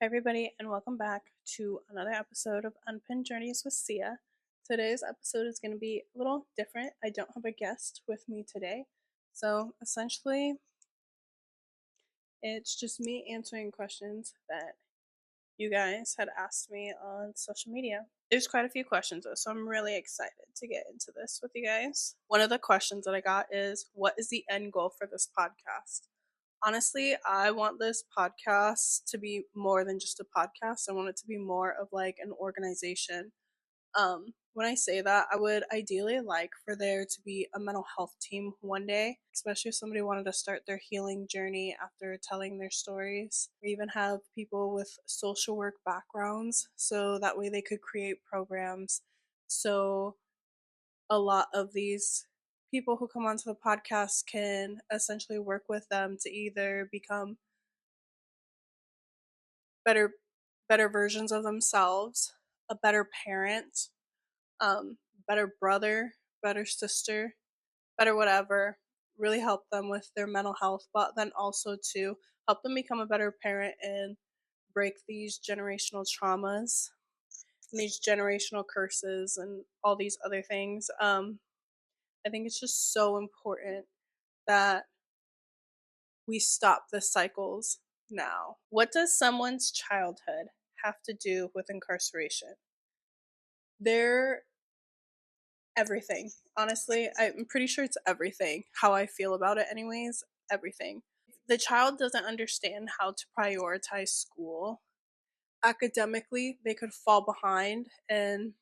Hi, everybody, and welcome back to another episode of Unpinned Journeys with Sia. Today's episode is going to be a little different. I don't have a guest with me today, so essentially, it's just me answering questions that you guys had asked me on social media. There's quite a few questions though, so I'm really excited to get into this with you guys. One of the questions that I got is, what is the end goal for this podcast? Honestly, I want this podcast to be more than just a podcast. I want it to be more of like an organization. When I say that, I would ideally like for there to be a mental health team one day, especially if somebody wanted to start their healing journey after telling their stories, or even have people with social work backgrounds so that way they could create programs. So a lot of these people who come onto the podcast can essentially work with them to either become better better versions of themselves, a better parent, um, better brother, better sister, better whatever, really help them with their mental health, but then also to help them become a better parent and break these generational traumas and these generational curses and all these other things. I think it's just so important that we stop the cycles now. What does someone's childhood have to do with incarceration? They're everything. Honestly, I'm pretty sure it's everything. How I feel about it, anyways, everything. The child doesn't understand how to prioritize school. Academically, they could fall behind, and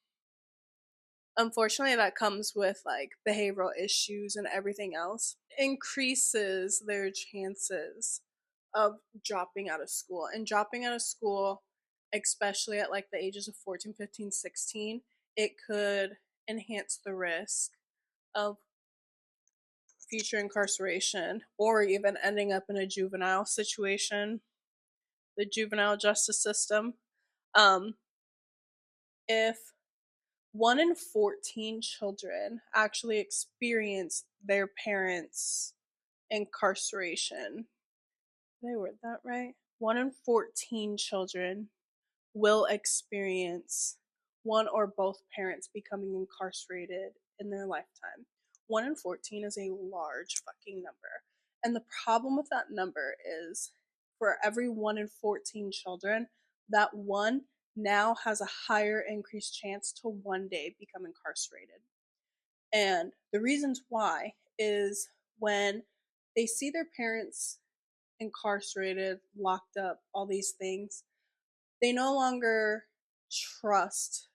unfortunately, that comes with like behavioral issues and everything else. It increases their chances of dropping out of school. And dropping out of school, especially at like the ages of 14, 15, 16, it could enhance the risk of future incarceration or even ending up in a juvenile situation, the juvenile justice system. Um, if 1 in 14 children actually experience their parents' incarceration, did I word that right? 1 in 14 children will experience one or both parents becoming incarcerated in their lifetime. 1 in 14 is a large fucking number. And the problem with that number is for every 1 in 14 children, that one now has a higher increased chance to one day become incarcerated. And the reasons why is when they see their parents incarcerated, locked up, all these things, they no longer trust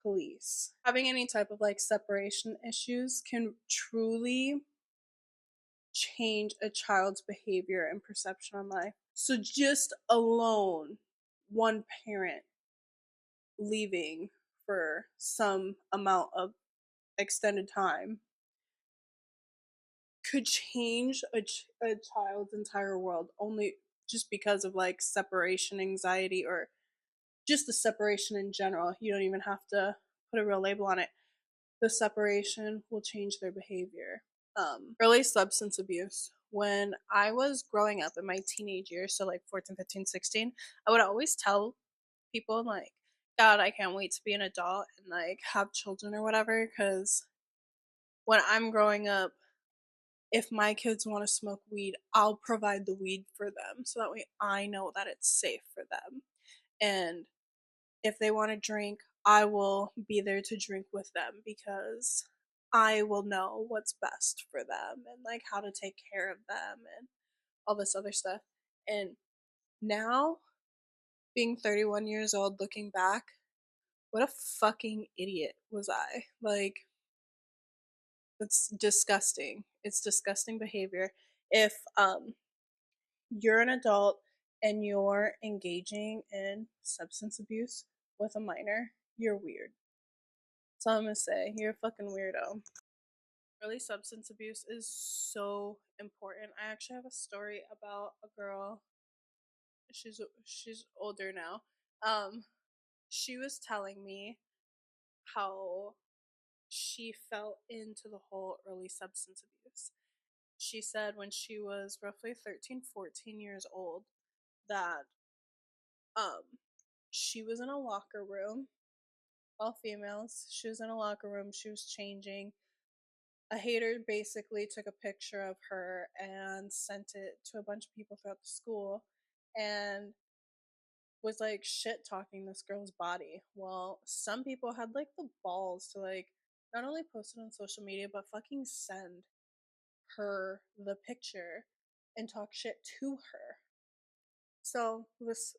police. Having any type of like separation issues can truly change a child's behavior and perception on life. So, just alone, one parent leaving for some amount of extended time could change a child's entire world only just because of like separation anxiety or just the separation in general. You don't even have to put a real label on it. The separation will change their behavior. Early substance abuse. When I was growing up in my teenage years, so like 14, 15, 16, I would always tell people, like, God, I can't wait to be an adult and like have children or whatever. Because when I'm growing up, if my kids want to smoke weed, I'll provide the weed for them. So that way I know that it's safe for them. And if they want to drink, I will be there to drink with them because I will know what's best for them and like how to take care of them and all this other stuff. And now, being 31 years old, looking back, what a fucking idiot was I. Like, it's disgusting. It's disgusting behavior. If you're an adult and you're engaging in substance abuse with a minor, you're weird. That's all I'm gonna say. You're a fucking weirdo. Early substance abuse is so important. I actually have a story about a girl. She's older now. Um, she was telling me how she fell into the whole early substance abuse. She said when she was roughly 13, 14 years old that Um, she was in a locker room, all females. She was in a locker room. She was changing. A hater basically took a picture of her and sent it to a bunch of people throughout the school and was like shit talking this girl's body. Well, some people had like the balls to like not only post it on social media but fucking send her the picture and talk shit to her. So this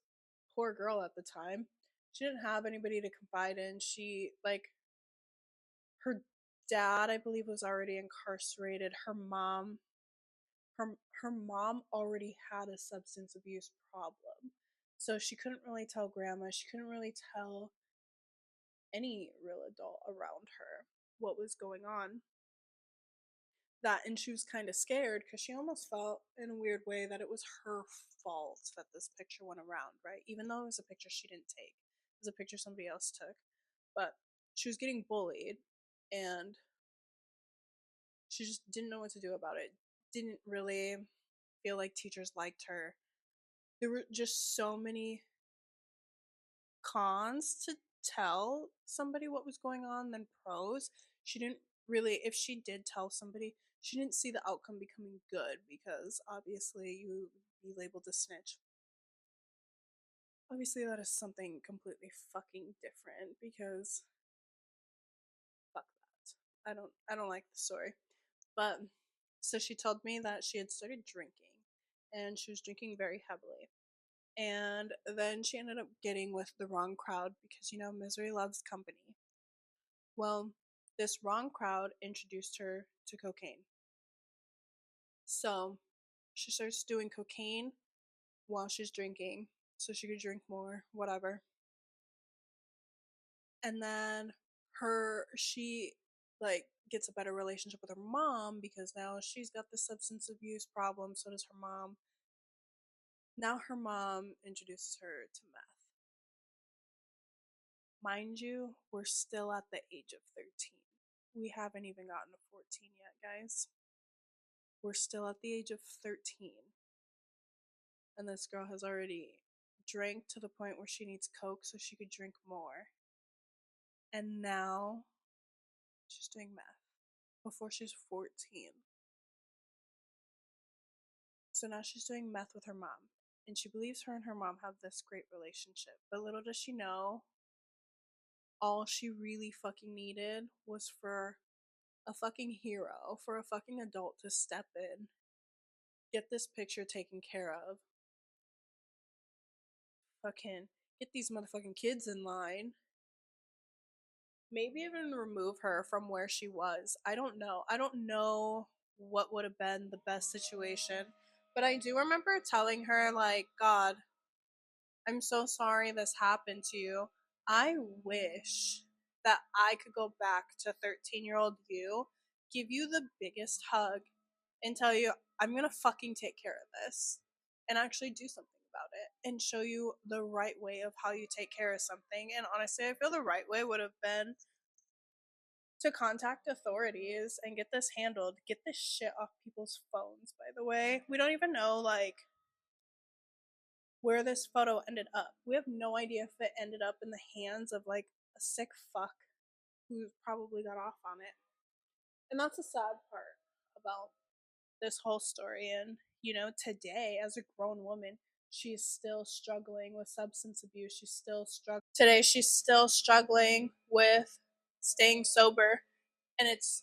poor girl at the time, she didn't have anybody to confide in. She like her dad, I believe, was already incarcerated. Her mom already had a substance abuse problem. So she couldn't really tell grandma, she couldn't really tell any real adult around her what was going on. That, and she was kind of scared because she almost felt in a weird way that it was her fault that this picture went around, right? Even though it was a picture she didn't take, it was a picture somebody else took. But she was getting bullied and she just didn't know what to do about it. Didn't really feel like teachers liked her. There were just so many cons to tell somebody what was going on than pros. She didn't really, if she did tell somebody, she didn't see the outcome becoming good because obviously you would be labeled a snitch. Obviously, that is something completely fucking different because fuck that. I don't like the story. But so she told me that she had started drinking and she was drinking very heavily. And then she ended up getting with the wrong crowd because, misery loves company. Well, this wrong crowd introduced her to cocaine. So she starts doing cocaine while she's drinking so she could drink more, whatever. And then she like gets a better relationship with her mom because now she's got the substance abuse problem, so does her mom. Now her mom introduces her to meth. Mind you, we're still at the age of 13. We haven't even gotten to 14 yet, guys. We're still at the age of 13. And this girl has already drank to the point where she needs Coke so she could drink more. And now she's doing meth before she's 14. So now she's doing meth with her mom. And she believes her and her mom have this great relationship. But little does she know, all she really fucking needed was for a fucking hero, for a fucking adult to step in, get this picture taken care of, fucking get these motherfucking kids in line, maybe even remove her from where she was. I don't know. I don't know what would have been the best situation. But I do remember telling her, like, God, I'm so sorry this happened to you. I wish that I could go back to 13-year-old you, give you the biggest hug, and tell you, I'm gonna fucking take care of this and actually do something about it and show you the right way of how you take care of something. And honestly, I feel the right way would have been to contact authorities and get this handled, get this shit off people's phones, by the way. We don't even know, like, where this photo ended up. We have no idea if it ended up in the hands of like a sick fuck who probably got off on it. And that's the sad part about this whole story. And, today, as a grown woman, she's still struggling with substance abuse. She's still struggling. Today, she's still struggling with staying sober. And it's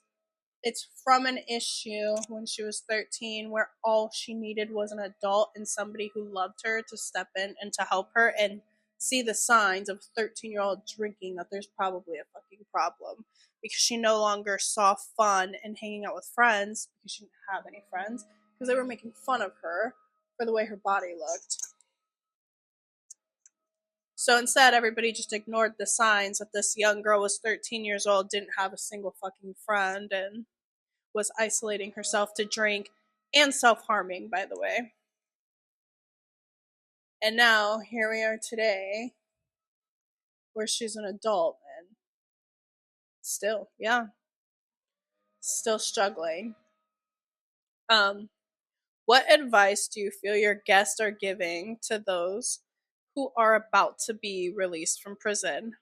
from an issue when she was 13 where all she needed was an adult and somebody who loved her to step in and to help her and see the signs of 13-year-old drinking that there's probably a fucking problem because she no longer saw fun in hanging out with friends because she didn't have any friends because they were making fun of her for the way her body looked. So instead, everybody just ignored the signs that this young girl was 13 years old, didn't have a single fucking friend, and was isolating herself to drink and self-harming, by the way. And now here we are today where she's an adult and still, yeah, still struggling. What advice do you feel your guests are giving to those who are about to be released from prison.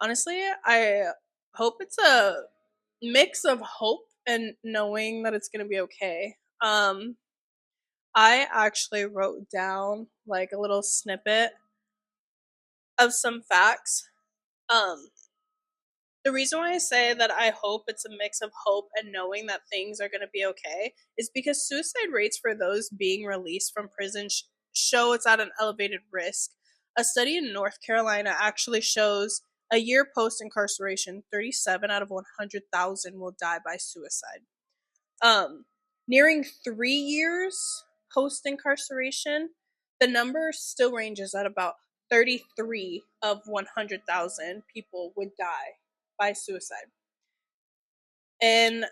Honestly, I hope it's a mix of hope and knowing that it's going to be okay. I actually wrote down like a little snippet of some facts. Um, the reason why I say that I hope it's a mix of hope and knowing that things are going to be okay is because suicide rates for those being released from prison show it's at an elevated risk. A study in North Carolina actually shows a year post incarceration, 37 out of 100,000 will die by suicide. Um, Nearing 3 years post incarceration, the number still ranges at about 33 of 100,000 people would die by suicide. And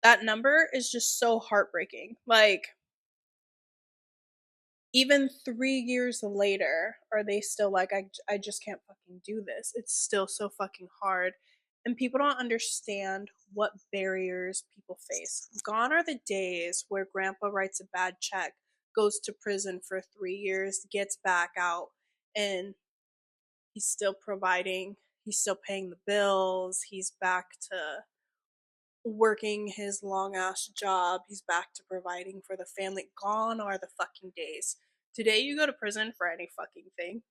that number is just so heartbreaking. Like, even 3 years later, are they still like, I just can't fucking do this? It's still so fucking hard. And people don't understand what barriers people face. Gone are the days where grandpa writes a bad check, goes to prison for 3 years, gets back out, and he's still providing, he's still paying the bills, he's back to working his long ass job, he's back to providing for the family. Gone are the fucking days. Today, you go to prison for any fucking thing.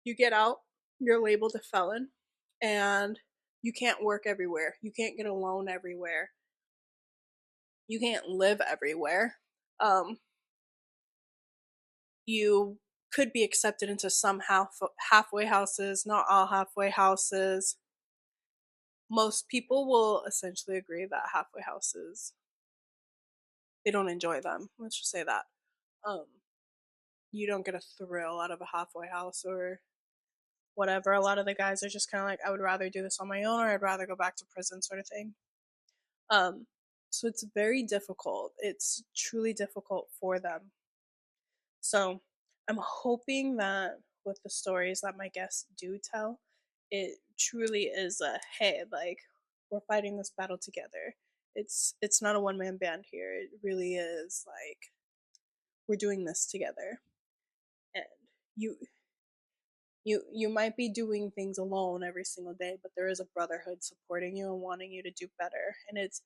You get out, you're labeled a felon, and you can't work everywhere. You can't get a loan everywhere. You can't live everywhere. Um, you could be accepted into some halfway houses, not all halfway houses. Most people will essentially agree that halfway houses, they don't enjoy them. Let's just say that. Um, you don't get a thrill out of a halfway house or whatever. A lot of the guys are just kind of like, I would rather do this on my own or I'd rather go back to prison, sort of thing. Um, so it's very difficult. It's truly difficult for them. So I'm hoping that with the stories that my guests do tell, it truly is a hey, like we're fighting this battle together. It's not a one man band here. It really is like we're doing this together. And you you might be doing things alone every single day, but there is a brotherhood supporting you and wanting you to do better. And it's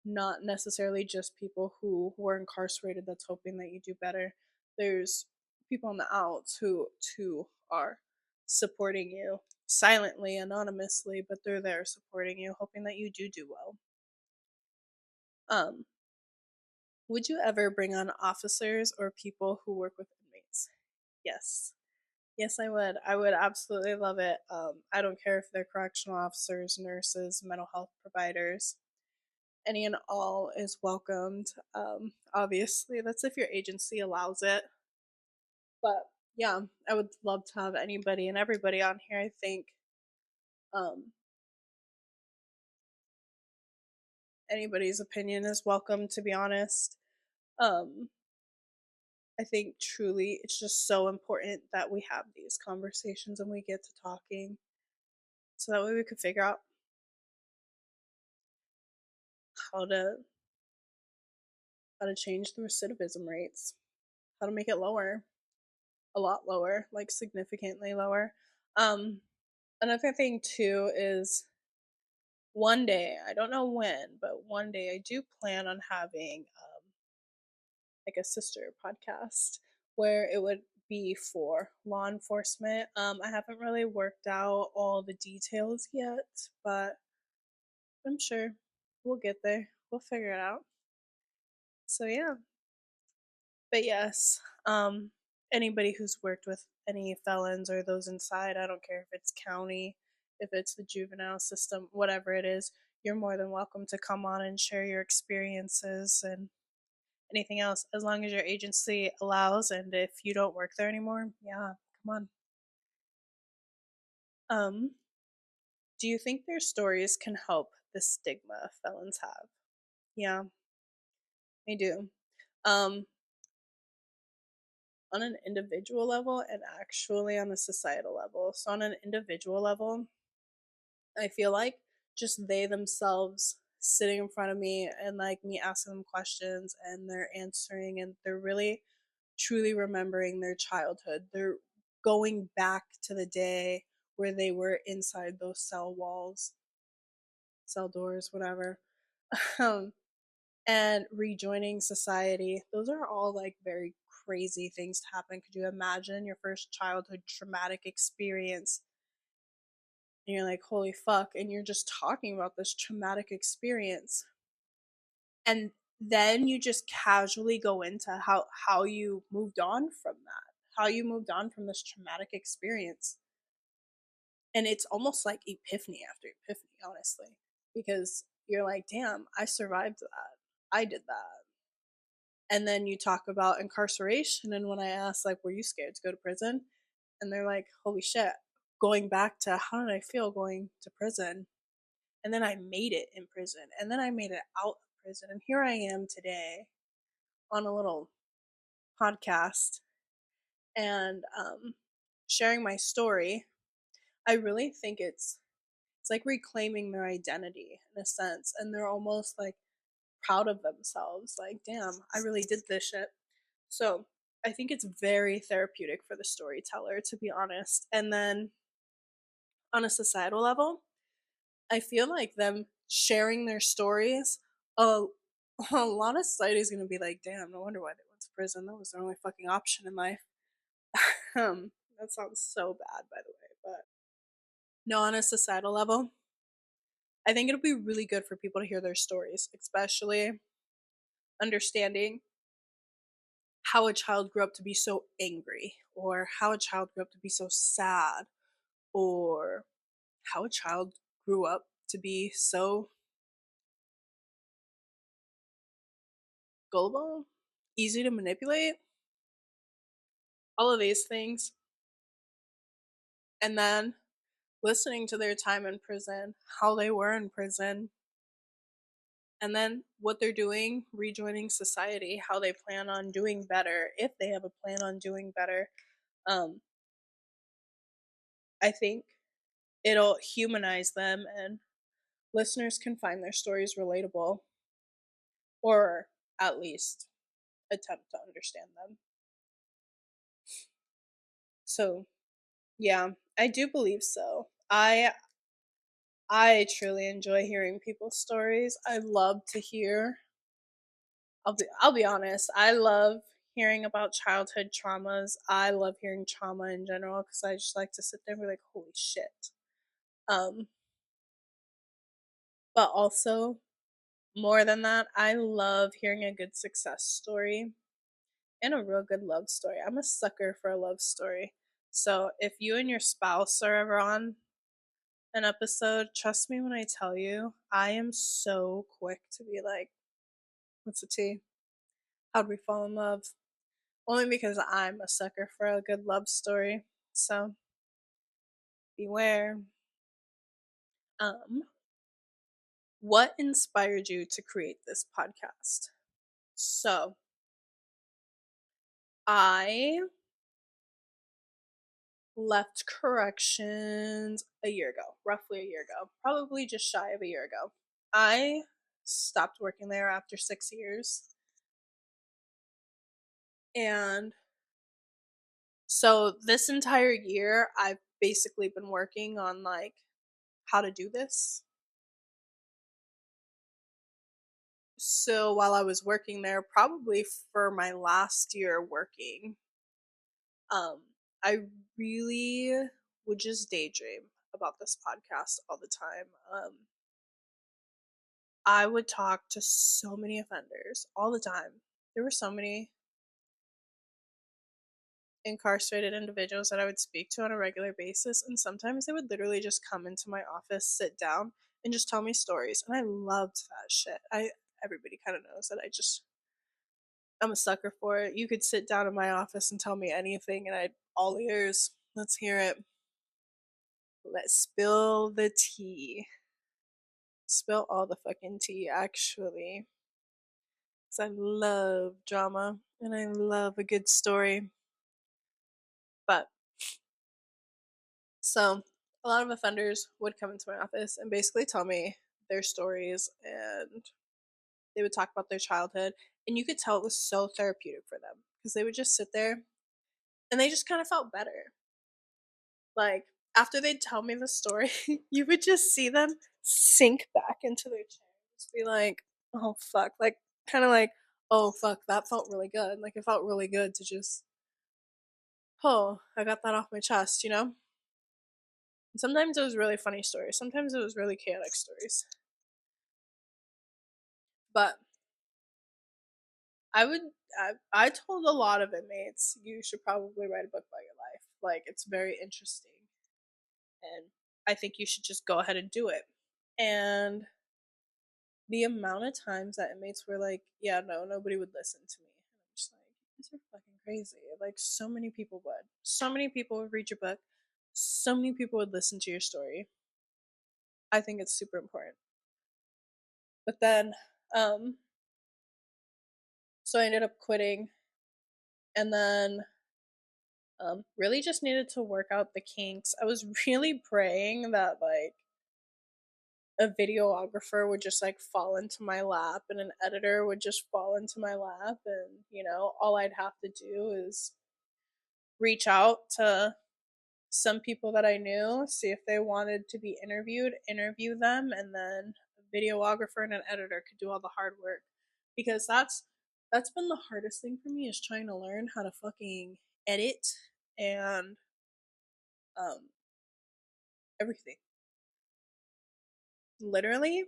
not necessarily just people who were incarcerated that's hoping that you do better. There's people on the outs who too are supporting you silently, anonymously, but they're there supporting you, hoping that you do well. Um, would you ever bring on officers or people who work with inmates? Yes. Yes, I would. I would absolutely love it. I don't care if they're correctional officers, nurses, mental health providers. Any and all is welcomed. Obviously, that's if your agency allows it. But yeah, I would love to have anybody and everybody on here. I think um, anybody's opinion is welcome, to be honest. Um, I think truly it's just so important that we have these conversations and we get to talking so that way we can figure out how to how to change the recidivism rates, how to make it lower, a lot lower, like significantly lower. Um, Another thing too is one day, I don't know when, but one day I do plan on having like a sister podcast where it would be for law enforcement. I haven't really worked out all the details yet, but I'm sure we'll get there. We'll figure it out. So yeah, but yes, anybody who's worked with any felons or those inside, I don't care if it's county, if it's the juvenile system, whatever it is, you're more than welcome to come on and share your experiences and anything else as long as your agency allows. And if you don't work there anymore, yeah, come on. Um, do you think their stories can help the stigma felons have? Yeah, I do. Um, on an individual level and actually on a societal level. So, on an individual level, I feel like just they themselves sitting in front of me and like me asking them questions and they're answering and they're really truly remembering their childhood. They're going back to the day where they were inside those cell walls, cell doors, whatever. um, and rejoining society. Those are all like very crazy things to happen. Could you imagine your first childhood traumatic experience? And you're like, holy fuck. And you're just talking about this traumatic experience. And then you just casually go into how you moved on from that, how you moved on from this traumatic experience. And it's almost like epiphany after epiphany, honestly, because you're like, damn, I survived that. I did that. And then you talk about incarceration. And when I ask, like, were you scared to go to prison? And they're like, holy shit, going back to how did I feel going to prison? And then I made it in prison. And then I made it out of prison. And here I am today on a little podcast and sharing my story. I really think it's like reclaiming their identity in a sense. And they're almost like proud of themselves. Like, damn, I really did this shit. So I think it's very therapeutic for the storyteller, to be honest. And then on a societal level, I feel like them sharing their stories, a, a lot of society is going to be like, damn, no wonder why they went to prison. That was their only fucking option in life. That sounds so bad, by the way. But no, on a societal level, I think it'll be really good for people to hear their stories, especially understanding how a child grew up to be so angry, or how a child grew up to be so sad, or how a child grew up to be so gullible, easy to manipulate, all of these things. And then listening to their time in prison, how they were in prison, and then what they're doing, rejoining society, how they plan on doing better, if they have a plan on doing better. Um, I think it'll humanize them and listeners can find their stories relatable, or at least attempt to understand them. So, yeah, I do believe so. I truly enjoy hearing people's stories. I love to hear. I'll be honest. I love hearing about childhood traumas. I love hearing trauma in general because I just like to sit there and be like, holy shit. Um, but also more than that, I love hearing a good success story and a real good love story. I'm a sucker for a love story. So if you and your spouse are ever on an episode, trust me when I tell you, I am so quick to be like, what's the tea? How'd we fall in love? Only because I'm a sucker for a good love story. So beware. Um, what inspired you to create this podcast? So I left corrections a year ago, roughly a year ago, probably just shy of a year ago. I stopped working there after 6 years. And so this entire year, I've basically been working on like how to do this. So while I was working there, probably for my last year working, um, I really would just daydream about this podcast all the time. I would talk to so many offenders all the time. There were so many incarcerated individuals that I would speak to on a regular basis, and sometimes they would literally just come into my office, sit down, and just tell me stories. And I loved that shit. Everybody kind of knows that I'm a sucker for it. You could sit down in my office and tell me anything, and I'd all ears. Let's hear it. Let's spill the tea. Spill all the fucking tea, actually. Because I love drama and I love a good story. But so a lot of offenders would come into my office and basically tell me their stories, and they would talk about their childhood, and you could tell it was so therapeutic for them. because they would just sit there and they just kind of felt better. Like, after they'd tell me the story, you would just see them sink back into their chair, just be like, "Oh fuck," like kind of like, "Oh fuck, that felt really good." Like it felt really good to just, "Oh, I got that off my chest," you know? And sometimes it was really funny stories. Sometimes it was really chaotic stories. But I would I told a lot of inmates, you should probably write a book about your life. Like it's very interesting and I think you should just go ahead and do it. And the amount of times that inmates were like, "Yeah, no, nobody would listen to me." And I'm just like, "These are fucking crazy." Like so many people would. So many people would read your book. So many people would listen to your story. I think it's super important. But then so I ended up quitting and then really just needed to work out the kinks. I was really praying that like a videographer would just like fall into my lap and an editor would just fall into my lap and all I'd have to do is reach out to some people that I knew, see if they wanted to be interviewed, interview them, and then a videographer and an editor could do all the hard work. Because that's been the hardest thing for me is trying to learn how to fucking edit and um everything. Literally,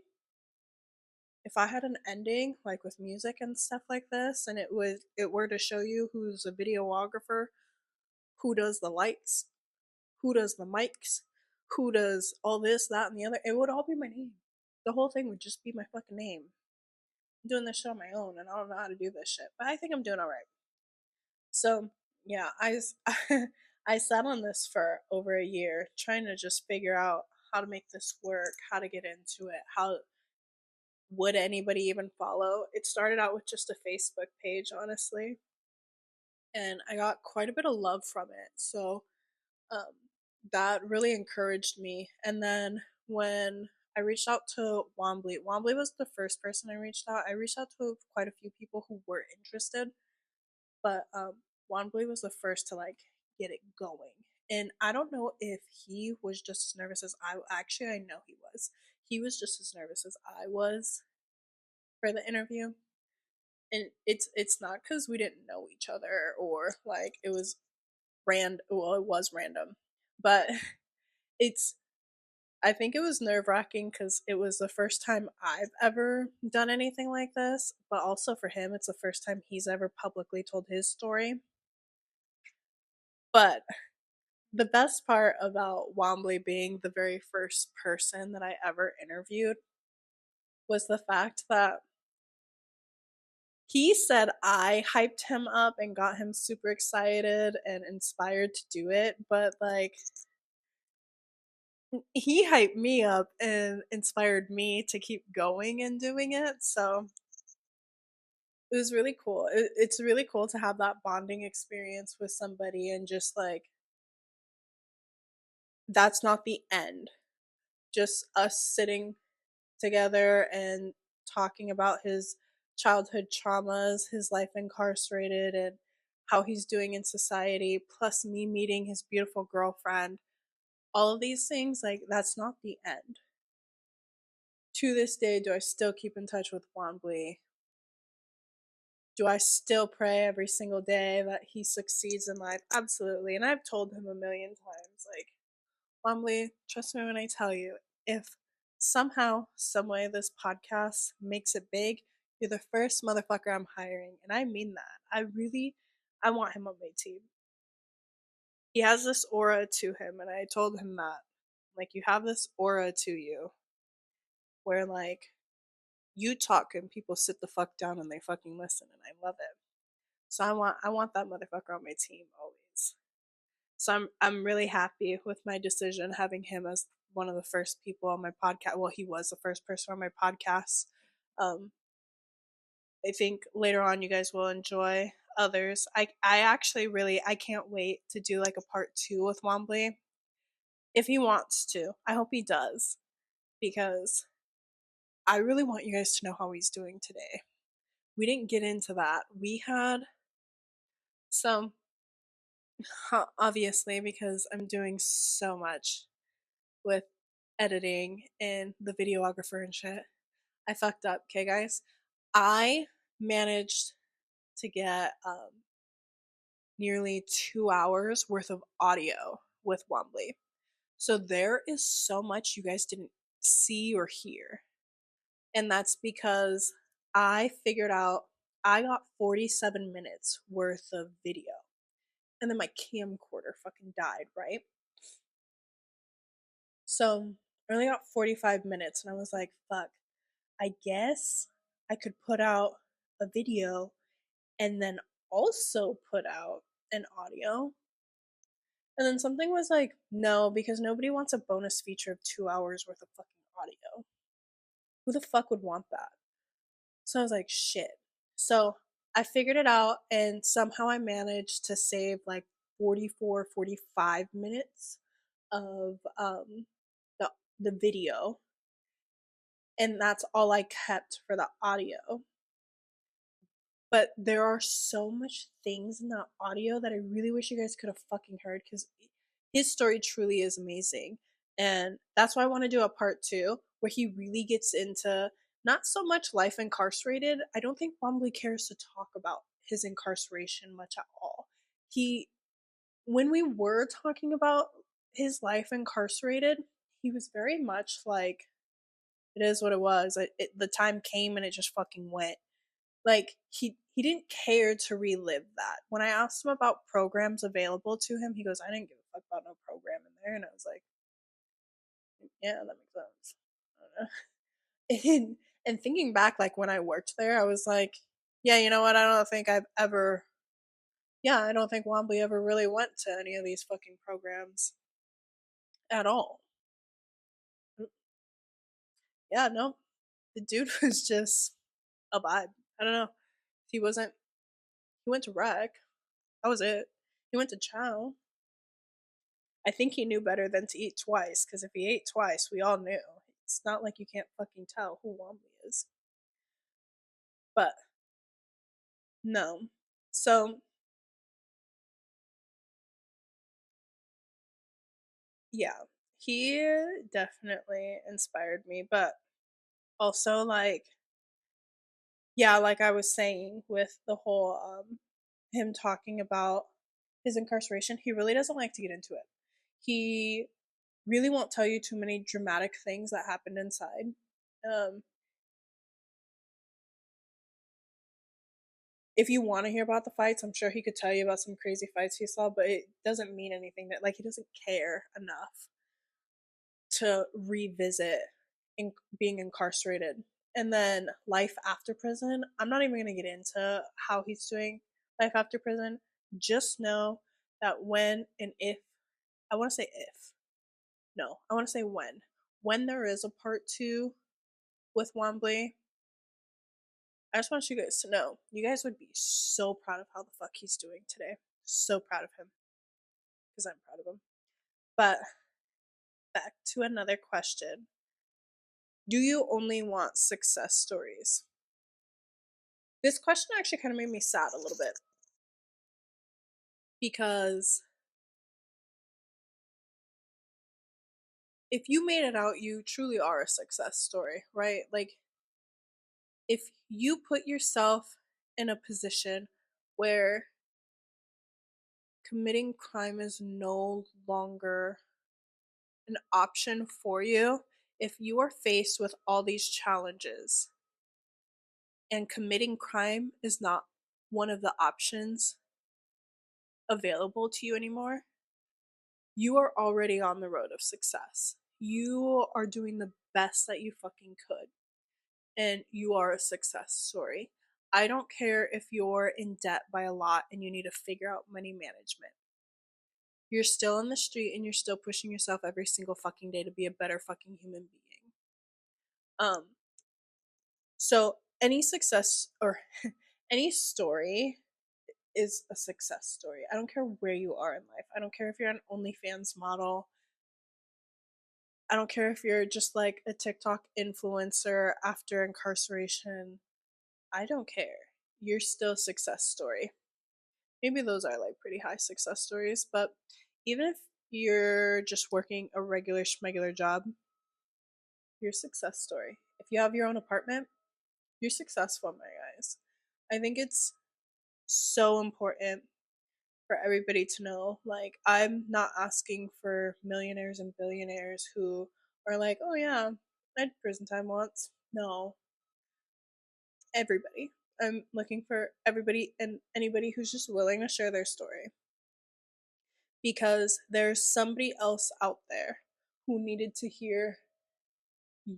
if I had an ending like with music and stuff like this and it were to show you who's a videographer, who does the lights, who does the mics, who does all this, that, and the other, it would all be my name. The whole thing would just be my fucking name. I'm doing this shit on my own and I don't know how to do this shit, but I think I'm doing all right. So, yeah, I sat on this for over a year trying to just figure out how to make this work, how to get into it, how would anybody even follow. It started out with just a Facebook page, honestly, and I got quite a bit of love from it. So, um, that really encouraged me. And then when I reached out to Wombly, Wombly was the first person I reached out. I reached out to quite a few people who were interested, but Wombly was the first to like get it going. And I don't know if he was just as nervous as I actually I know he was. He was just as nervous as I was for the interview. And it's not because we didn't know each other or like it was well it was random, but it's I think it was nerve wracking because it was the first time I've ever done anything like this, but also for him, it's the first time he's ever publicly told his story. But the best part about Wombly being the very first person that I ever interviewed was the fact that he said I hyped him up and got him super excited and inspired to do it, but like he hyped me up and inspired me to keep going and doing it. So it was really cool. It's really cool to have that bonding experience with somebody and just like that's not the end. Just us sitting together and talking about his childhood traumas, his life incarcerated, and how he's doing in society, plus me meeting his beautiful girlfriend. All of these things, like, that's not the end. To this day, do I still keep in touch with Wombly? Do I still pray every single day that he succeeds in life? Absolutely. And I've told him a million times, like, Wombly, trust me when I tell you, if somehow, someway this podcast makes it big, you're the first motherfucker I'm hiring. And I mean that. I want him on my team. He has this aura to him, and I told him that. Like, you have this aura to you where, like, you talk and people sit the fuck down and they fucking listen, and I love it. So I want that motherfucker on my team always. So I'm really happy with my decision having him as one of the first people on my podcast. Well, he was the first person on my podcast. Um, I think later on you guys will enjoy others. I actually really I can't wait to do like a part 2 with Wombly if he wants to. I hope he does because I really want you guys to know how he's doing today. We didn't get into that. We had So, obviously, because I'm doing so much with editing and the videographer and shit, I fucked up. Okay, guys? I managed to get nearly 2 hours worth of audio with Wombly. So there is so much you guys didn't see or hear. And that's because I figured out I got 47 minutes worth of video. And then my camcorder fucking died, right? So I only got 45 minutes and I was like, fuck, I guess I could put out a video and then also put out an audio. And then something was like, no, because nobody wants a bonus feature of 2 hours worth of fucking audio. Who the fuck would want that? So I was like, shit. So I figured it out and somehow I managed to save like 44, 45 minutes of the the video, and that's all I kept for the audio. But there are so much things in that audio that I really wish you guys could have fucking heard because his story truly is amazing. And that's why I want to do a part two where he really gets into not so much life incarcerated. I don't think Wombly cares to talk about his incarceration much at all. He, when we were talking about his life incarcerated, he was very much like, it is what it was. The time came and it just fucking went. Like he didn't care to relive that. When I asked him about programs available to him, he goes, "I didn't give a fuck about no program in there." And I was like, "Yeah, that makes sense." I don't know. And thinking back, like when I worked there, I was like, "Yeah, you know what? I don't think I've ever. Yeah, I don't think Wombly ever really went to any of these fucking programs at all." Yeah, no, the dude was just a vibe. I don't know. He wasn't. He went to rec. That was it. He went to Chow. I think he knew better than to eat twice, because if he ate twice, we all knew. It's not like you can't fucking tell who Wombly is. But no. So, yeah, he definitely inspired me. But also, like, yeah, like I was saying with the whole him talking about his incarceration, he really doesn't like to get into it. He really won't tell you too many dramatic things that happened inside. Um, if you want to hear about the fights, I'm sure he could tell you about some crazy fights he saw, but it doesn't mean anything that like he doesn't care enough to revisit being incarcerated. And then life after prison, I'm not even going to get into how he's doing life after prison. Just know that when and if, I want to say if, no, I want to say when there is a part two with Wombly, I just want you guys to know, you guys would be so proud of how the fuck he's doing today. So proud of him because I'm proud of him. But back to another question. Do you only want success stories? This question actually kind of made me sad a little bit because if you made it out, you truly are a success story, right? Like, if you put yourself in a position where committing crime is no longer an option for you, if you are faced with all these challenges and committing crime is not one of the options available to you anymore, you are already on the road of success. You are doing the best that you fucking could, and you are a success story. I don't care if you're in debt by a lot and you need to figure out money management. You're still on the street and you're still pushing yourself every single fucking day to be a better fucking human being. Um, so any success or any story is a success story. I don't care where you are in life. I don't care if you're an OnlyFans model. I don't care if you're just like a TikTok influencer after incarceration. I don't care. You're still a success story. maybe those are like pretty high success stories. But even if you're just working a regular schmegular job, your success story. If you have your own apartment, you're successful in my eyes. I think it's so important for everybody to know. Like, I'm not asking for millionaires and billionaires who are like, oh yeah, I did prison time once. No, everybody. I'm looking for everybody and anybody who's just willing to share their story, because there's somebody else out there who needed to hear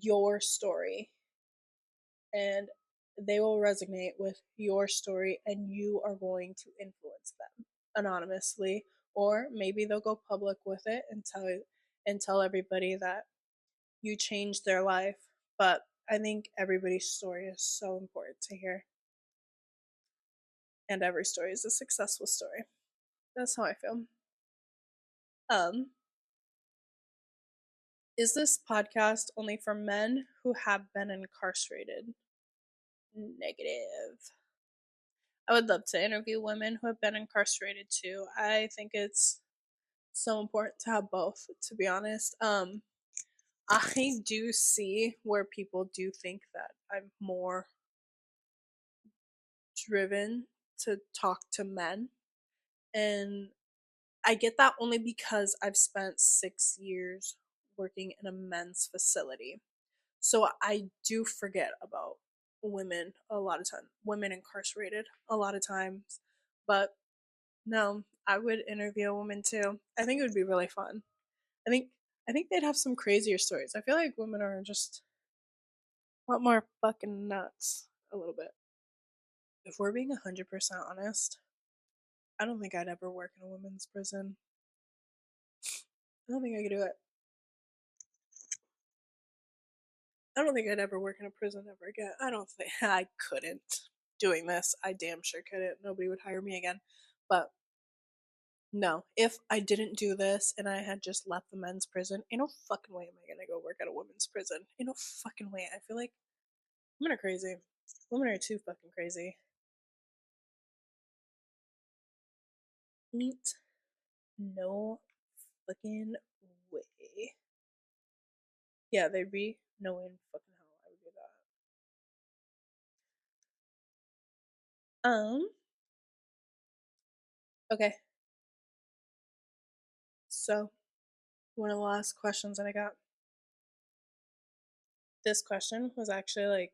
your story, and they will resonate with your story, and you are going to influence them anonymously, or maybe they'll go public with it and tell everybody that you changed their life. But I think everybody's story is so important to hear, and every story is a successful story. That's how I feel. um is this podcast only for men who have been incarcerated? Negative. I would love to interview women who have been incarcerated too. I think it's so important to have both, to be honest. I do see where people do think that I'm more driven to talk to men, and I get that only because I've spent 6 years working in a men's facility. So I do forget about women a lot of times, women incarcerated a lot of times. But no, I would interview a woman too. I think it would be really fun. I think I think they'd have some crazier stories. I feel like women are just a lot more fucking nuts a little bit. If we're being 100% honest, I don't think I'd ever work in a women's prison. I don't think I could do it. I don't think I'd ever work in a prison ever again. I don't think I couldn't doing this. I damn sure couldn't. Nobody would hire me again. But no, if I didn't do this and I had just left the men's prison, ain't no fucking way am I gonna go work at a women's prison. Ain't no fucking way. I feel like women are crazy. Women are too fucking crazy. Ain't no fucking way. Yeah, they'd be no way in fucking hell I would do that. Okay. So one of the last questions that I got. This question was actually like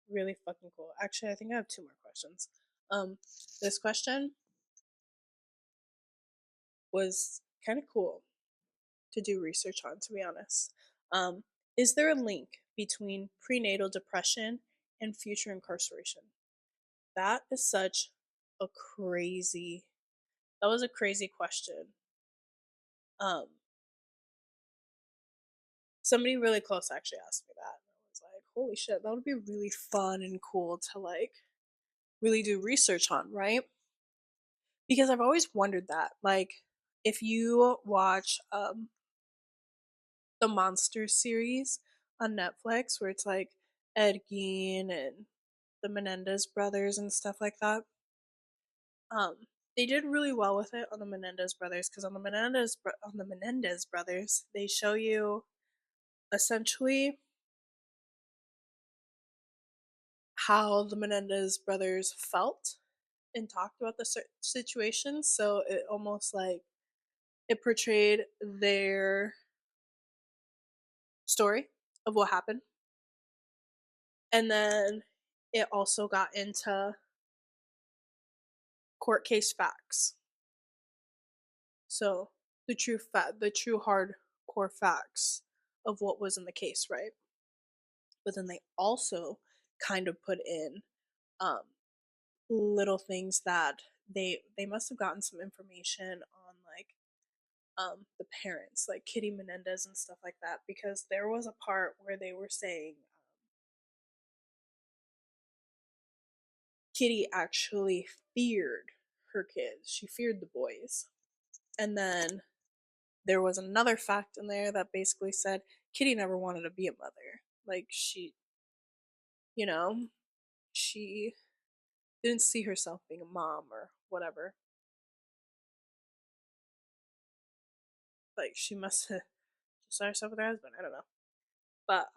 really fucking cool. Actually, I think I have two more questions. Um, this question was kind of cool to do research on, to be honest. Um, is there a link between prenatal depression and future incarceration? That is such a crazy. That was a crazy question. Um, Somebody really close actually asked me that, and I was like, "Holy shit, that would be really fun and cool to like really do research on, right?" Because I've always wondered that. Like, if you watch the Monster series on Netflix, where it's like Ed Gein and the Menendez brothers and stuff like that, um, they did really well with it on the Menendez brothers, because on the Menendez brothers, they show you essentially how the Menendez brothers felt and talked about the situation. So it almost like it portrayed their story of what happened. And then it also got into court case facts. So the true hardcore facts of what was in the case, right? But then they also kind of put in um, little things that they must have gotten some information on, like the parents, like Kitty Menendez and stuff like that, because there was a part where they were saying Kitty actually feared her kids. She feared the boys. And then there was another fact in there that basically said Kitty never wanted to be a mother. Like, you know, she didn't see herself being a mom or whatever. Like she must have just saw herself with her husband. I don't know. But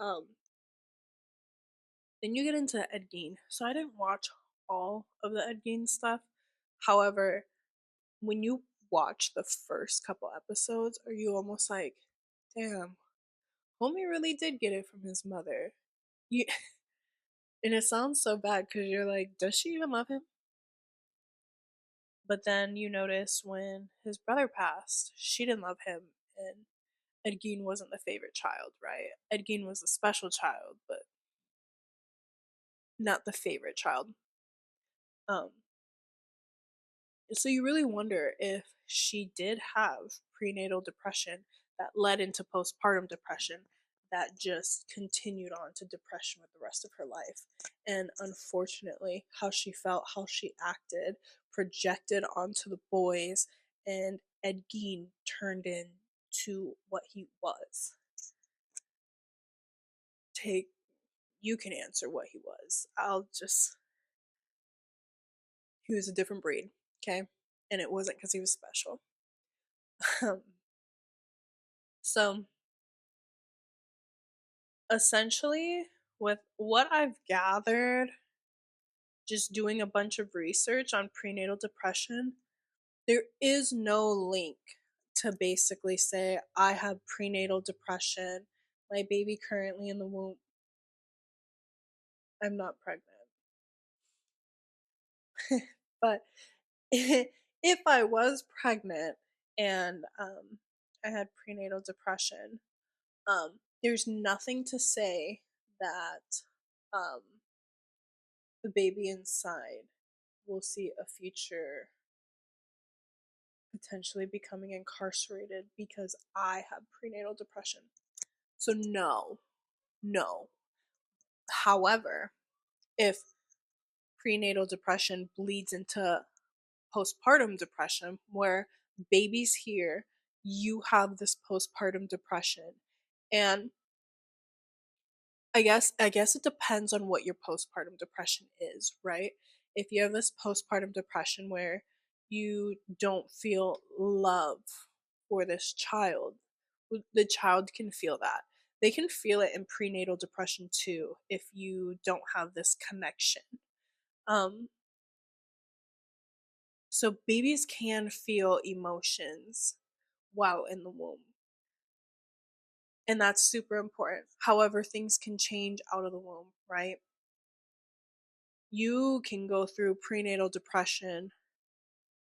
then you get into Ed Gein. So I didn't watch all of the Ed Gein stuff. However, when you watch the first couple episodes, are you almost like, damn, homie really did get it from his mother. You, and it sounds so bad because you're like, does she even love him? But then you notice when his brother passed, she didn't love him, and Ed Gein wasn't the favorite child, right? Ed Gein was a special child, but not the favorite child. Um, so you really wonder if she did have prenatal depression that led into postpartum depression that just continued on to depression with the rest of her life. And unfortunately, how she felt, how she acted, projected onto the boys, and Ed Gein turned into what he was. Take You can answer what he was. He was a different breed, okay? And it wasn't because he was special. Um, so essentially, with what I've gathered, just doing a bunch of research on prenatal depression, there is no link to basically say, I have prenatal depression, my baby currently in the womb, I'm not pregnant. But if I was pregnant and I had prenatal depression, there's nothing to say that um, the baby inside will see a future potentially becoming incarcerated because I have prenatal depression. So, no, no. However, if prenatal depression bleeds into postpartum depression, where baby's here, you have this postpartum depression. And I guess it depends on what your postpartum depression is, right? If you have this postpartum depression where you don't feel love for this child, the child can feel that. They can feel it in prenatal depression too if you don't have this connection. Um so babies can feel emotions while in the womb. And that's super important. However, things can change out of the womb, right? You can go through prenatal depression,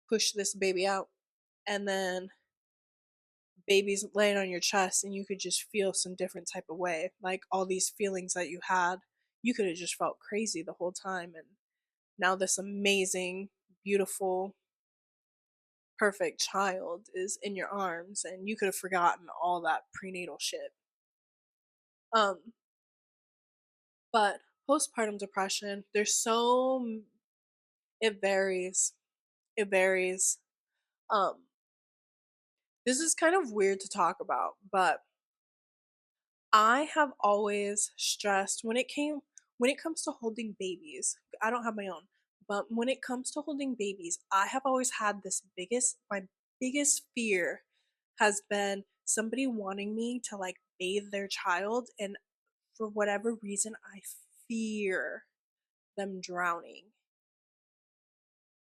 push this baby out, and then baby's laying on your chest and you could just feel some different type of way. Like all these feelings that you had, you could have just felt crazy the whole time, and now this amazing, beautiful, perfect child is in your arms and you could have forgotten all that prenatal shit. Um but postpartum depression, it varies. It varies. Um this is kind of weird to talk about, but I have always stressed when it comes to holding babies. I don't have my own, but when it comes to holding babies, I have always had this biggest my biggest fear has been somebody wanting me to like bathe their child, and for whatever reason I fear them drowning,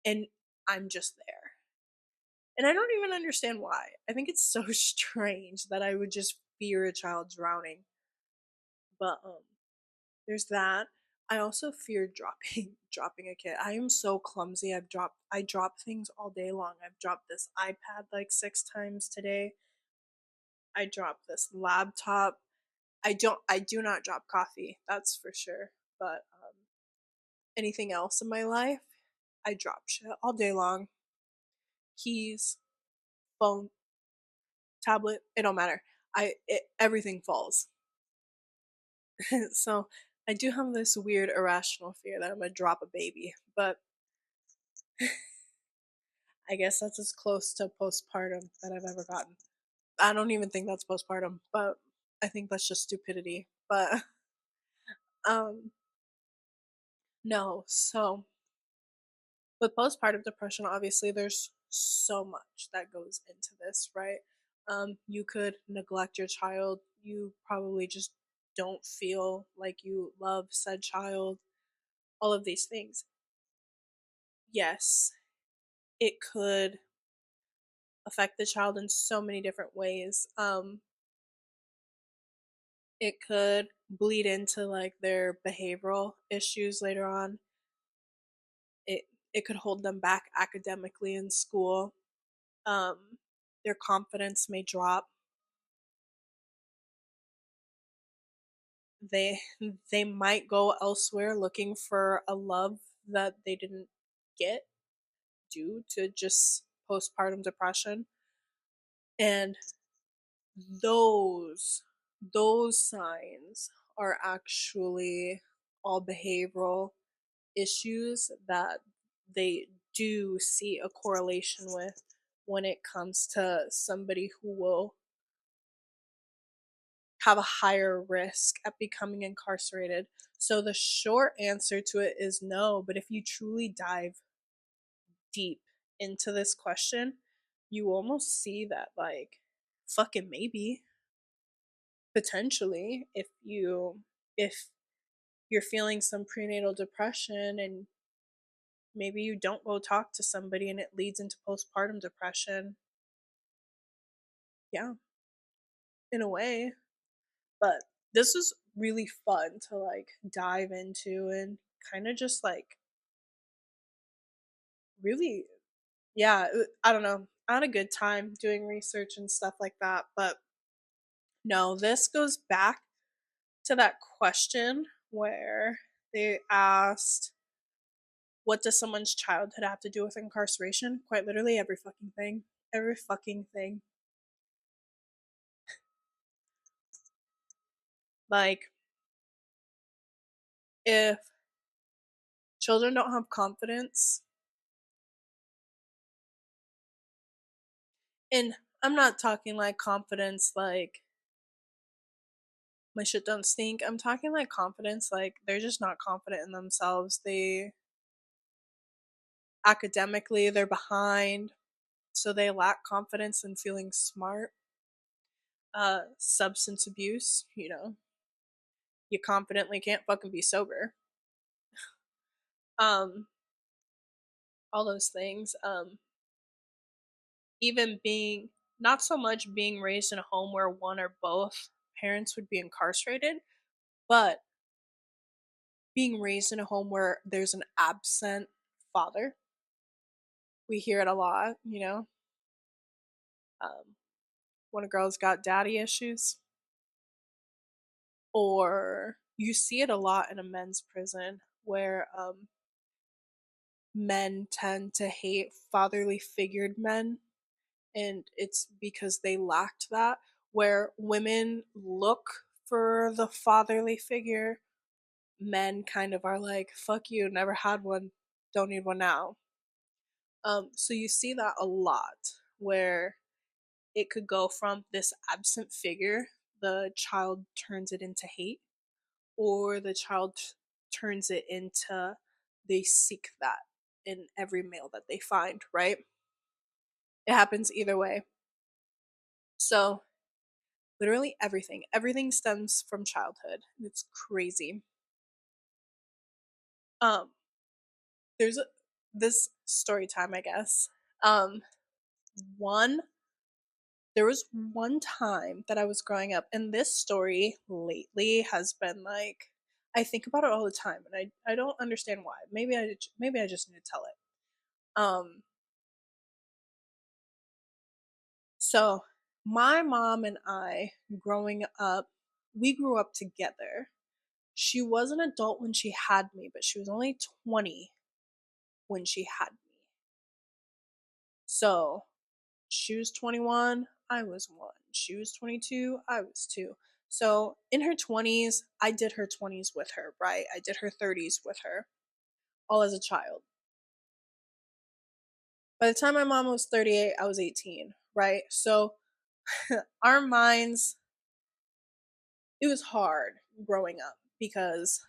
and I'm just there. And I don't even understand why. I think it's so strange that I would just fear a child drowning. But there's that. I also fear dropping a kid. I am so clumsy. I drop things all day long. I've dropped this iPad like 6 times today. I dropped this laptop. I do not drop coffee, that's for sure. But anything else in my life, I drop shit all day long. Keys, phone, tablet, it don't matter. Everything falls. So I do have this weird irrational fear that I'm gonna drop a baby, but I guess that's as close to postpartum that I've ever gotten. I don't even think that's postpartum, but I think that's just stupidity. But um no, so with postpartum depression, obviously there's so much that goes into this, right? You could neglect your child. You probably just don't feel like you love said child. All of these things. Yes, it could affect the child in so many different ways. It could bleed into like their behavioral issues later on. It could hold them back academically in school. Um, their confidence may drop. They they might go elsewhere looking for a love that they didn't get due to just postpartum depression. And those those signs are actually all behavioral issues that they do see a correlation with when it comes to somebody who will have a higher risk at becoming incarcerated. So the short answer to it is no, but if you truly dive deep into this question, you almost see that like fucking maybe potentially if you're feeling some prenatal depression and maybe you don't go talk to somebody and it leads into postpartum depression. Yeah, in a way. But this was really fun to like dive into and kind of just like really, yeah, I don't know. I had a good time doing research and stuff like that. But no, this goes back to that question where they asked, what does someone's childhood have to do with incarceration? Quite literally every fucking thing. Every fucking thing. Like, if children don't have confidence, and I'm not talking like confidence like my shit don't stink. I'm talking like confidence like they're just not confident in themselves. They academically they're behind, so they lack confidence in feeling smart. Substance abuse, you confidently can't fucking be sober. Um, all those things. Even being not so much being raised in a home where one or both parents would be incarcerated, but being raised in a home where there's an absent father. We hear it a lot, um, when a girl's got daddy issues, or you see it a lot in a men's prison where men tend to hate fatherly figured men, and it's because they lacked that. Where women look for the fatherly figure, men kind of are like, fuck you, never had one, don't need one now. So you see that a lot where it could go from this absent figure, the child turns it into hate, or the child turns it into they seek that in every male that they find, right? It happens either way. So, literally everything stems from childhood. It's crazy. Um, there's this story time, I guess. Um, one there was one time that I was growing up, and this story lately has been like I think about it all the time, and I don't understand why. Maybe I just need to tell it. Um, so my mom and I, growing up, we grew up together. She was an adult when she had me, but she was only 20 when she had me. So she was 21, I was 1. She was 22, I was 2. So in her 20s, I did her 20s with her, right? I did her 30s with her, all as a child. By the time my mom was 38, I was 18, right? So our minds, it was hard growing up because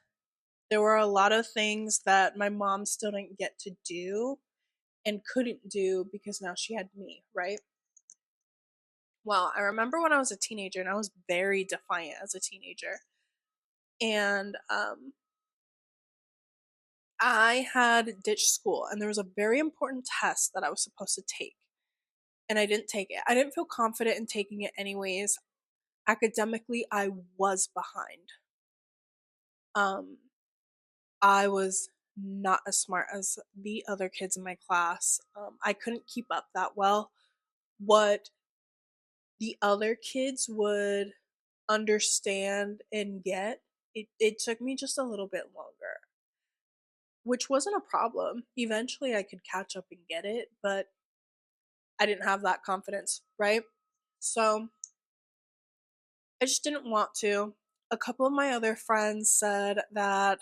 there were a lot of things that my mom still didn't get to do and couldn't do because now she had me, right? Well, I remember when I was a teenager and I was very defiant as a teenager. And I had ditched school and there was a very important test that I was supposed to take. And I didn't take it. I didn't feel confident in taking it anyways. Academically, I was behind. Um, I was not as smart as the other kids in my class. I couldn't keep up that well. What the other kids would understand and get, it took me just a little bit longer, which wasn't a problem. Eventually, I could catch up and get it, but I didn't have that confidence, right? So I just didn't want to. A couple of my other friends said that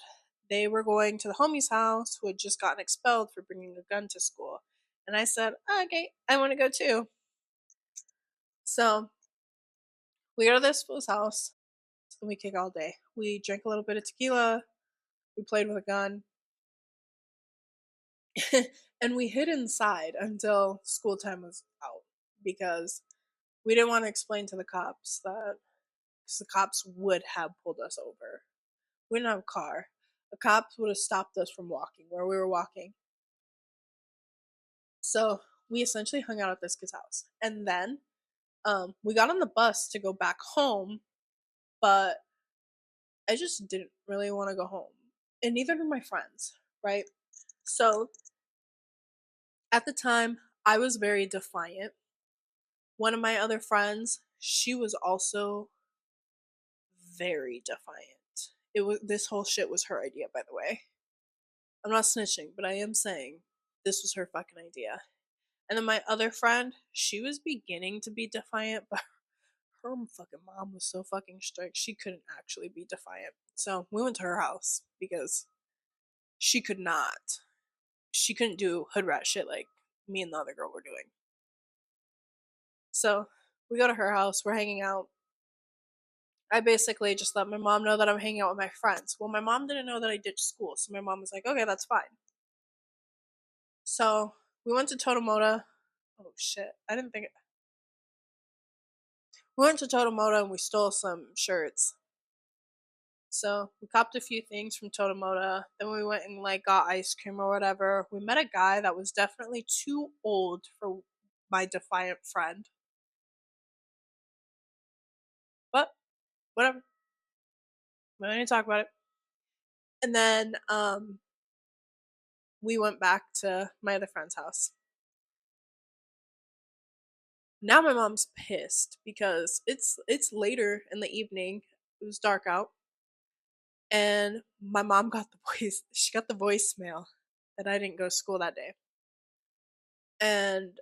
they were going to the homie's house who had just gotten expelled for bringing a gun to school. And I said, okay, I want to go too. So we go to this fool's house and we kick all day. We drank a little bit of tequila, we played with a gun, and we hid inside until school time was out because we didn't want to explain to the cops that, because the cops would have pulled us over. We didn't have a car. The cops would have stopped us from walking where we were walking. So we essentially hung out at this kid's house. And then we got on the bus to go back home, but I just didn't really want to go home. And neither did my friends, right? So at the time, I was very defiant. One of my other friends, she was also very defiant. It was, this whole shit was her idea, by the way. I'm not snitching, but I am saying this was her fucking idea. And then my other friend, she was beginning to be defiant, but her fucking mom was so fucking strict, she couldn't actually be defiant. So we went to her house because she could not. She couldn't do hood rat shit like me and the other girl were doing. So we go to her house, we're hanging out. I basically just let my mom know that I'm hanging out with my friends. Well, my mom didn't know that I ditched school, so my mom was like, okay, that's fine. So we went to Totomoda. Oh shit, I didn't think it. We went to Totomoda and we stole some shirts. So we copped a few things from Totomoda. Then we went and like got ice cream or whatever. We met a guy that was definitely too old for my defiant friend. But whatever. We don't need to talk about it. And then we went back to my other friend's house. Now my mom's pissed because it's later in the evening. It was dark out. And my mom got the voice she got the voicemail that I didn't go to school that day. And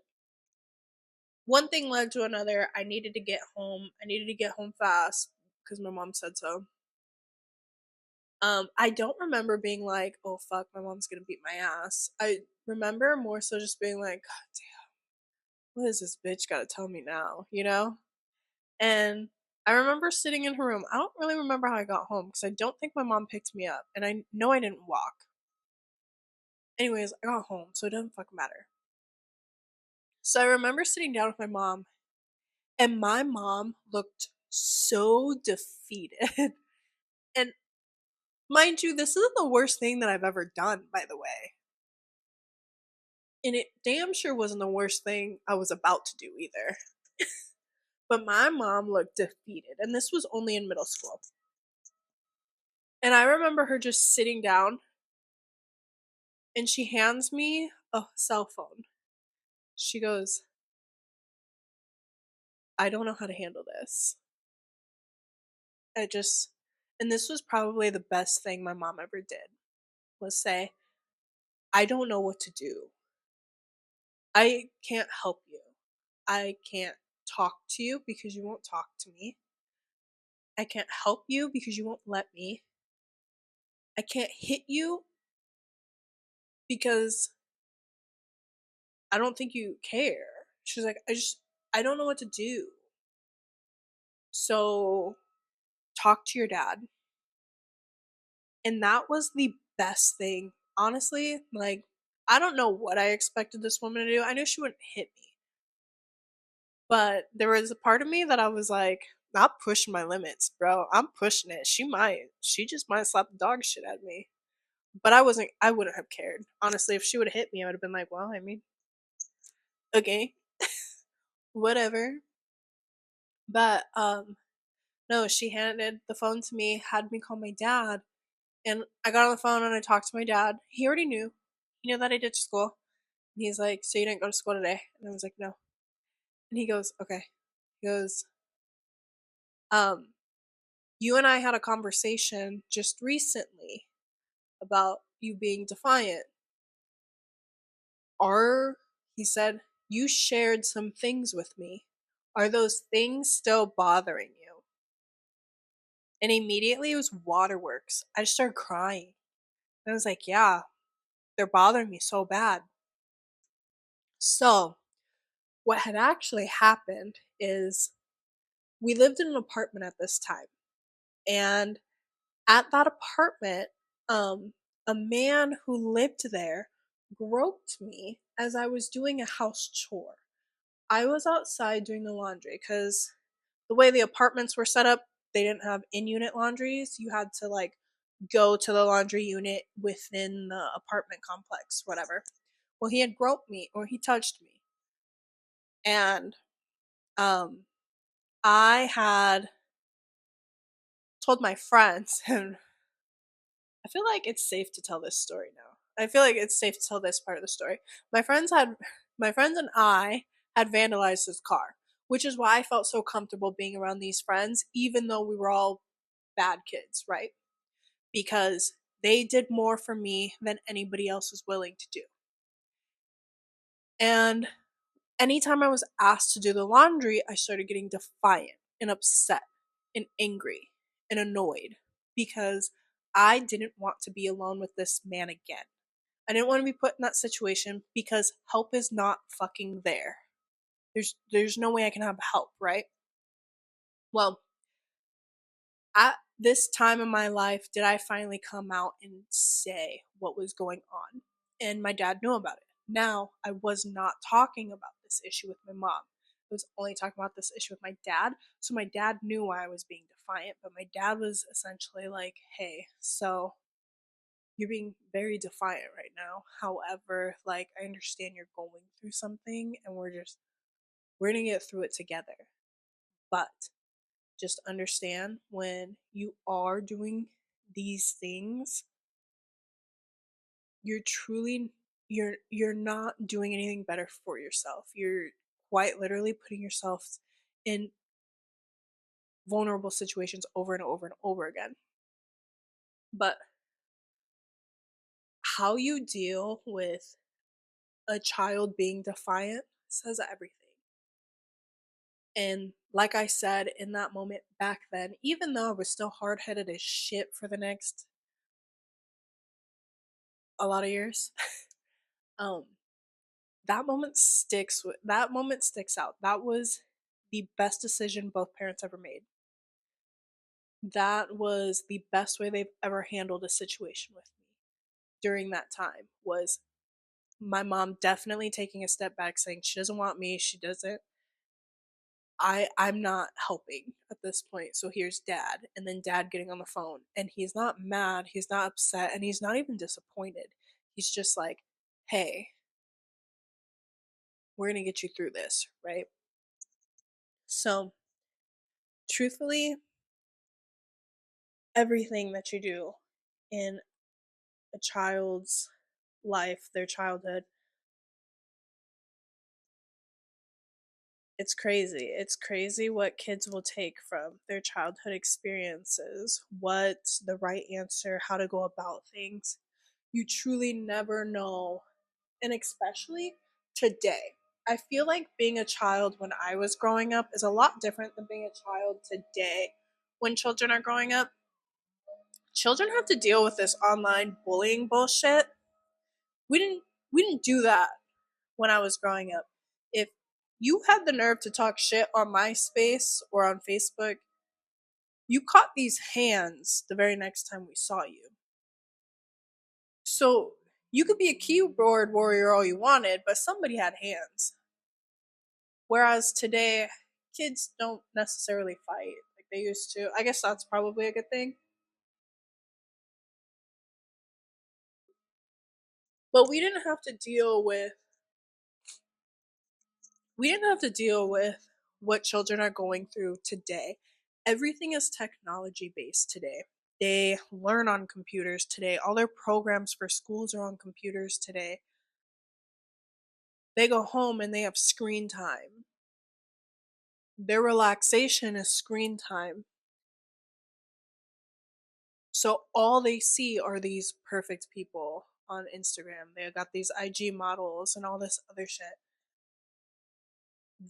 one thing led to another. I needed to get home. I needed to get home fast because my mom said so. I don't remember being like, "Oh fuck, my mom's gonna beat my ass." I remember more so just being like, "God damn, what is this bitch got to tell me now?" You know? And I remember sitting in her room. I don't really remember how I got home because I don't think my mom picked me up, and I know I didn't walk. Anyways, I got home, so it doesn't fucking matter. So I remember sitting down with my mom, and my mom looked so defeated. And mind you, this isn't the worst thing that I've ever done, by the way. And it damn sure wasn't the worst thing I was about to do either. But my mom looked defeated, and this was only in middle school. And I remember her just sitting down and she hands me a cell phone. She goes, I don't know how to handle this. I just, and this was probably the best thing my mom ever did, was say, I don't know what to do. I can't help you. I can't talk to you because you won't talk to me. I can't help you because you won't let me. I can't hit you because I don't think you care. She's like, I don't know what to do. So talk to your dad. And that was the best thing. Honestly, like, I don't know what I expected this woman to do. I knew she wouldn't hit me. But there was a part of me that I was like, I'm pushing my limits, bro. I'm pushing it. She just might slap the dog shit at me. But I wouldn't have cared. Honestly, if she would have hit me, I would have been like, well, I mean, okay, whatever. But no, she handed the phone to me, had me call my dad, and I got on the phone and I talked to my dad. He already knew. He knew that I ditched school. And he's like, so you didn't go to school today? And I was like, no. And he goes, okay. He goes, um, you and I had a conversation just recently about you being defiant. Are, he said, you shared some things with me. Are those things still bothering you? And immediately it was waterworks. I just started crying. And I was like, yeah, they're bothering me so bad. So, what had actually happened is we lived in an apartment at this time. And at that apartment, um, a man who lived there groped me as I was doing a house chore. I was outside doing the laundry because the way the apartments were set up, they didn't have in unit laundries. You had to like go to the laundry unit within the apartment complex, whatever. Well, he had groped me or he touched me. And um, I had told my friends, and I feel like it's safe to tell this story now. I feel like it's safe to tell this part of the story. My friends had, my friends and I had vandalized his car, which is why I felt so comfortable being around these friends, even though we were all bad kids, right? Because they did more for me than anybody else was willing to do. And anytime I was asked to do the laundry, I started getting defiant and upset and angry and annoyed because I didn't want to be alone with this man again. I didn't want to be put in that situation because help is not fucking there. There's no way I can have help, right? Well, at this time in my life did I finally come out and say what was going on. And my dad knew about it. Now, I was not talking about this issue with my mom. I was only talking about this issue with my dad. So my dad knew why I was being defiant, but my dad was essentially like, hey, so you're being very defiant right now. However, like, I understand you're going through something and we're gonna get through it together. But just understand when you are doing these things, you're truly you're not doing anything better for yourself. You're quite literally putting yourself in vulnerable situations over and over and over again. But how you deal with a child being defiant says everything. And like I said in that moment back then, even though I was still hard headed as shit for the next a lot of years, um, that moment sticks out. That was the best decision both parents ever made. That was the best way they've ever handled a situation with me during that time was my mom definitely taking a step back saying she doesn't want me, she doesn't I'm not helping at this point. So here's dad and then dad getting on the phone and he's not mad, he's not upset and he's not even disappointed. He's just like, "Hey, we're going to get you through this," right? So, truthfully, everything that you do in a child's life, their childhood, it's crazy. It's crazy what kids will take from their childhood experiences, what's the right answer, how to go about things. You truly never know. And especially today. I feel like being a child when I was growing up is a lot different than being a child today. When children are growing up, children have to deal with this online bullying bullshit. We didn't we didn't do that when I was growing up. If you had the nerve to talk shit on MySpace or on Facebook, you caught these hands the very next time we saw you. So you could be a keyboard warrior all you wanted, but somebody had hands. Whereas today, kids don't necessarily fight like they used to. I guess that's probably a good thing. But we didn't have to deal with what children are going through today. Everything is technology based today. They learn on computers today. All their programs for schools are on computers today. They go home and they have screen time. Their relaxation is screen time. So all they see are these perfect people on Instagram. They got these IG models and all this other shit.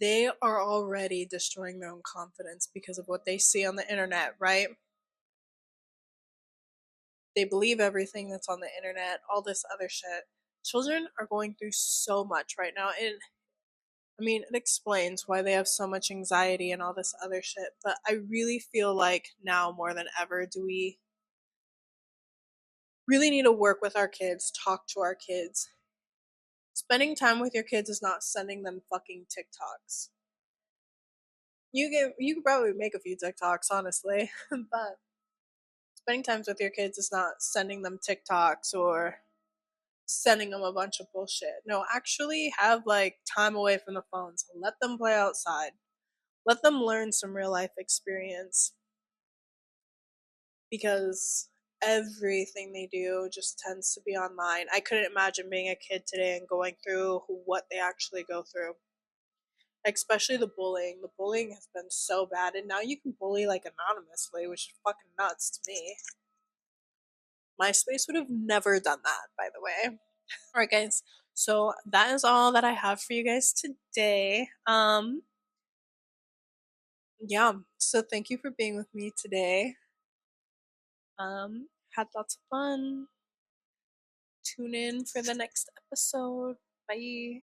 They are already destroying their own confidence because of what they see on the internet, right? They believe everything that's on the internet, all this other shit. Children are going through so much right now. And I mean, it explains why they have so much anxiety and all this other shit. But I really feel like now more than ever do we really need to work with our kids, talk to our kids. Spending time with your kids is not sending them fucking TikToks. You could probably make a few TikToks, honestly, but spending time with your kids is not sending them TikToks or sending them a bunch of bullshit. No, actually have like time away from the phones. Let them play outside. Let them learn some real life experience because everything they do just tends to be online. I couldn't imagine being a kid today and going through what they actually go through. Especially the bullying. The bullying has been so bad, and now you can bully like anonymously, which is fucking nuts to me. MySpace would have never done that, by the way. Alright guys, so that is all that I have for you guys today. Yeah, so thank you for being with me today. Had lots of fun. Tune in for the next episode. Bye.